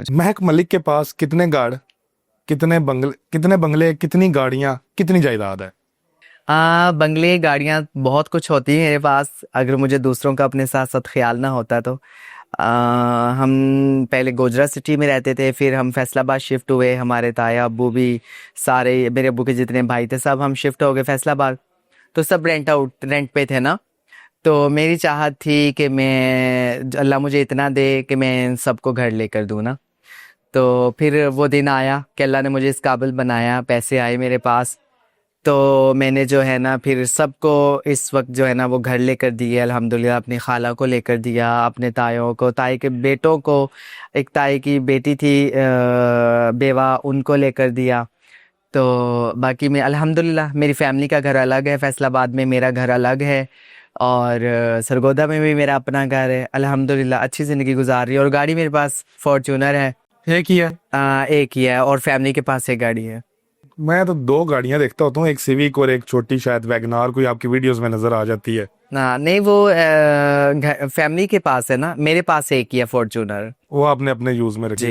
मुझे। महक मलिक के पास कितने गाड़, कितने बंगले, कितनी गाड़ियां, कितनी जायदाद है? बंगले गाड़ियाँ बहुत कुछ होती हैं मेरे पास, अगर मुझे दूसरों का अपने साथ साथ ख्याल ना होता तो। हम पहले गोजरा सिटी में रहते थे, फिर हम फैसलाबाद शिफ्ट हुए, हमारे ताया अब्बू भी, सारे मेरे अब्बू के जितने भाई थे सब हम शिफ्ट हो गए फैसलाबाद। तो सब रेंट पे थे ना। तो मेरी चाहत थी कि मैं, अल्लाह मुझे इतना दे कि मैं इन सबको घर लेकर दूँ ना। तो फिर वो दिन आया कि अल्लाह ने मुझे इस काबिल बनाया, पैसे आए मेरे पास। तो मैंने जो है ना फिर सबको इस वक्त जो है ना वो घर लेकर दिए अल्हम्दुलिल्लाह। अपनी खाला को लेकर दिया, अपने तायों को, ताई के बेटों को, एक ताई की बेटी थी बेवा, उनको लेकर दिया। तो बाकी मैं अल्हम्दुलिल्लाह, मेरी फैमिली का घर अलग है फैसलाबाद में, मेरा घर अलग है। और सरगोदा में भी मेरा अपना घर है। अल्हम्दुलिल्लाह अच्छी ज़िंदगी गुजार रही है। और गाड़ी मेरे पास फॉर्च्यूनर है। एक ही है? एक ही है, और फैमिली के पास एक गाड़ी है। मैं तो दो गाड़ियां देखता होता हूँ, एक सिविक और एक छोटी शायद वैगनार, कोई आपकी वीडियोस में नजर आ जाती है। ना नहीं, वो फैमिली के पास है ना, मेरे पास एक ही है फॉर्च्यूनर। वो आपने अपने यूज में रखी जी। है।